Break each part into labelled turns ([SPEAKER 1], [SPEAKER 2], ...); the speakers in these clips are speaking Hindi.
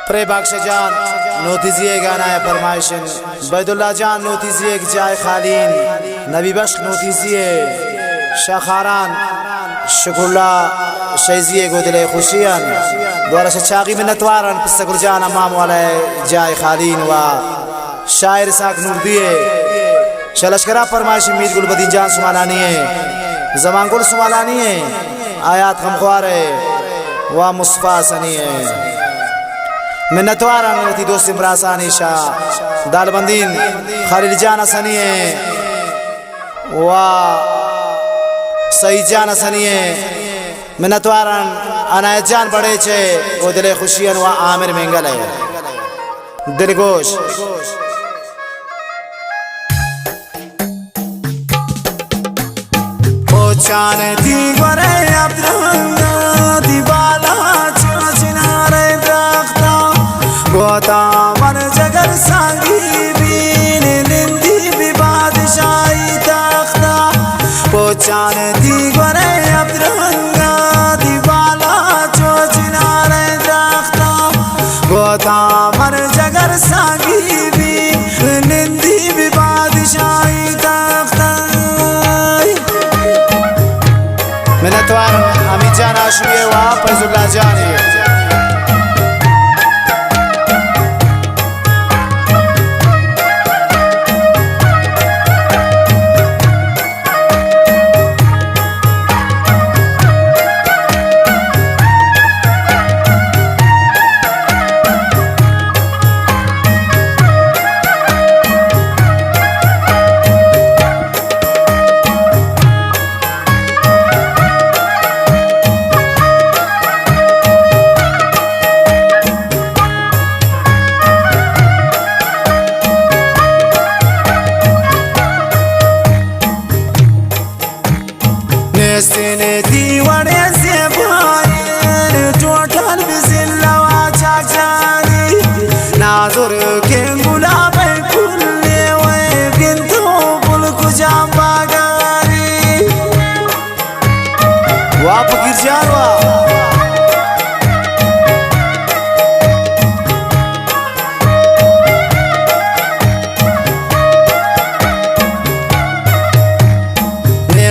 [SPEAKER 1] प्रे बख्श जान नोतिजिए गाना है फरमाइशन बैदुल्ला जान नोतिजिए जाए खालीन नबी बख्श नोतिजिए शाखारान शुकुल्ला शैजिए गोदले खुशियान द्वारा से चागी मिन्नतवारन पिस्सकुर जान अमाम वाले जाए खालीन व शायर साक नूर दिए शलशकरा फरमाइश मीर गुलबदीन जान सुमालानी है जमान गुल सुमालानी है आयात खमख्वार है व मुस्फा सनी है मिन्नतवार अनती दोस्त इमरासानी शाह दालबंदीन खालिद जान सनी है व सईद जान सनी है मिन्नतवार अनायत जान बड़े छे वो दिले खुशियन व आमिर मेंगल है दिलगोश ओ चान दी गोरे अब्दुल्ला दीवाला चिनारे दख्ता गोता मन जगर सांगी बीन निंदी भी बादशाही तख्ता ओ चान दी गोरे अब्दुल्ला दीवाला चिनारे दख्ता गोता मन जगर सांगी बीन निंदी भी बादशाही तख्ता मिन्नतवार हमीद जान आशुए व फैजुल्ला जान Sine diwane se bhayen total bizilla wa chakchani nazur ke gulab kulle we bintu pul kujam bagari wa fakir janwa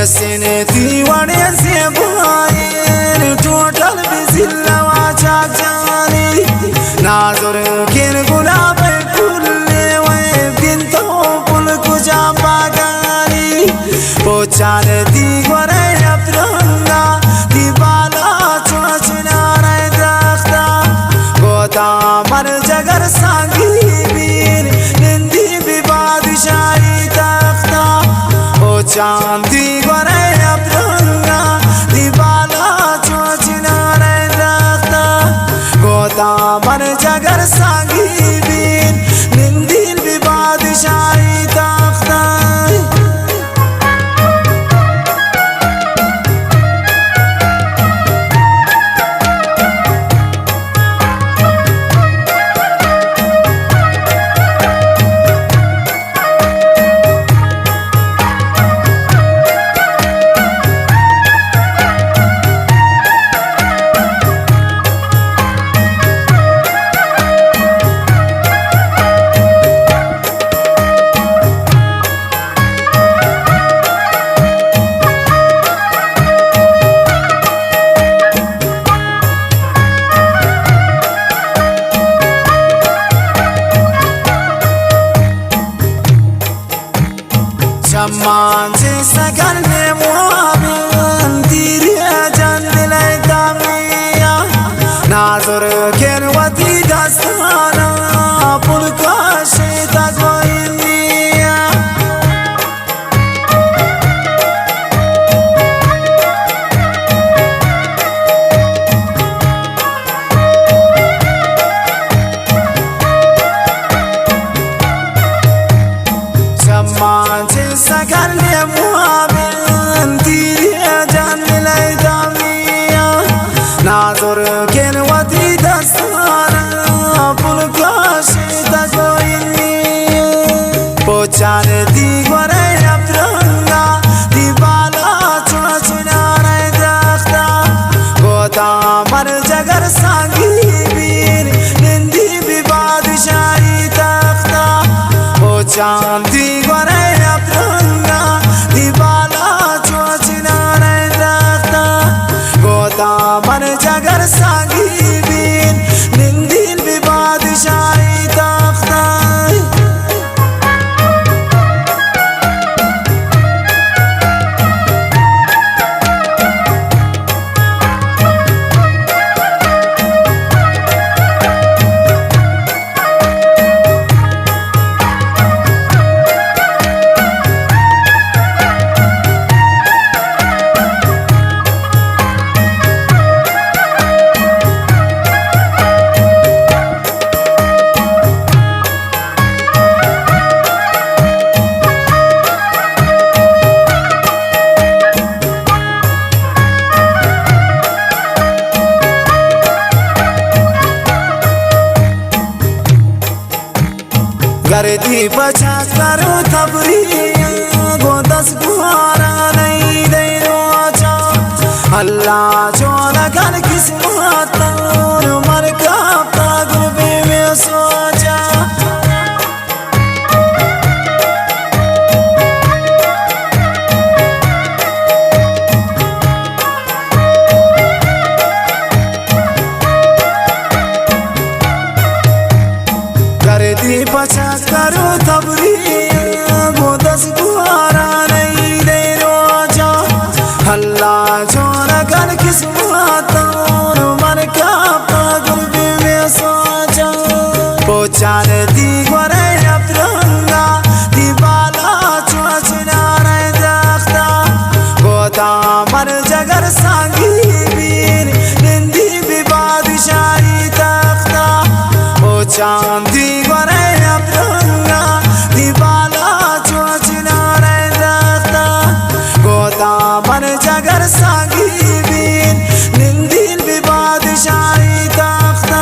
[SPEAKER 1] sine diwane se bhayen total bizilla wa chakchani nazur kin gulab kulle we bintu pul kujam bagani pochan di gore abdullah dibala chochnare dakhta gota mar jagar sangi bir nindi bi badishahi takhta chandi gore abdullah dibala chochnare dakhta gota man jagar sangi bin nindil bi badishahi takhta Zaman se sagar ne muhabin tiri jan dilay damiya nazar ken wati dastana pulka shita goiniya Zaman se sagar ne muhabin tiri jan dilay damiya nazar ken wati dastana pulka shita goiniya pochan di gore abdullah dibala chochnare dakhta gota mar jagar sangi bir nindi चांदी गोरे अपना दीवाला चोचना नहीं रखता गोता मन जगर सागी बीन निंदिल भी बादशाही तख्ता करती बचा करो थबरी गो 10 गुहारा नहीं दे रोचा अल्लाह जो लगन किस्मत मर का पागल में सोचा करती बचा करो थबरी गो 10 गुहारा नहीं दे रोजा अल्लाह जो लगन किस्मत मन का पागल में सोचा पोचान दी गोरे अपना दीवाला चोचना नहीं रखता गोता मन जगर सांगी बीन निंदी भी बादशाही तख्ता चांदी गोरे अपना दीवाला चोचना नहीं रखता गोता मन जगर सांगी बीन निंदिल भी बादशाही तख्ता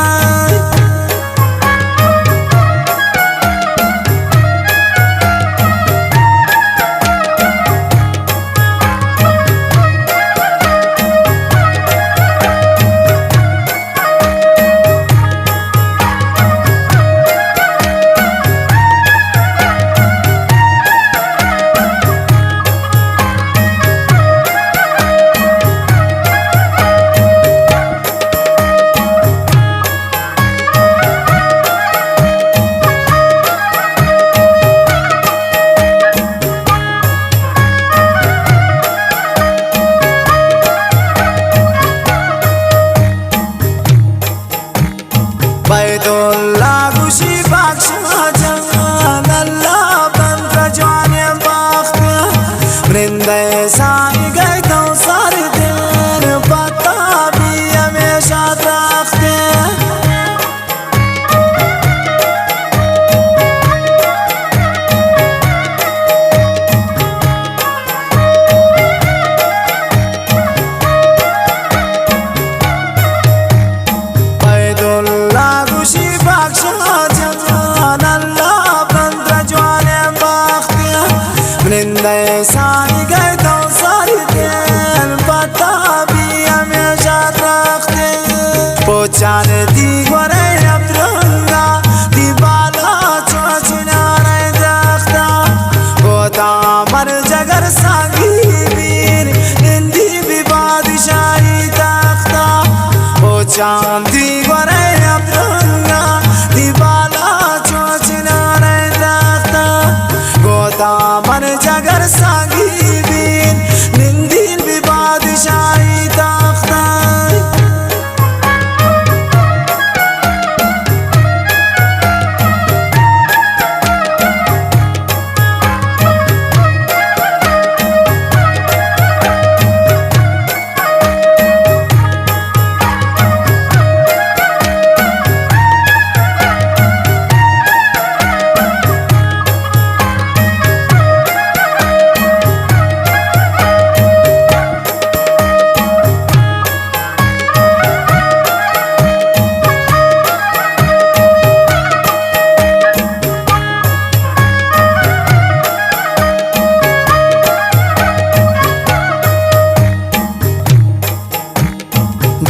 [SPEAKER 1] बैदुल्ला खुशी बख्शा जान अल्लाह बंद जाने वक्त वृंदे साई गए तो सारे दिन पता भी हमेशा रखते बैदुल्ला खुशी बख्शा जान अल्लाह बंद जाने वक्त वृंदे साई गए तो सारे दिन पता भी हमेशा रखते पोचान दी गोरे अपना दीवाला चोचना नहीं रखता गोता मन जगर सांगी बीन निंदी भी बादशाही तख्ता चांदी गोरे अपना दीवाला चोचना नहीं रखता गोता मन जगर सांगी बीन निंदिल भी बादशाही तख्ता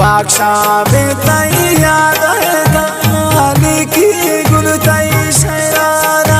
[SPEAKER 1] बादशा बेतई याद है की गुल तई शरारा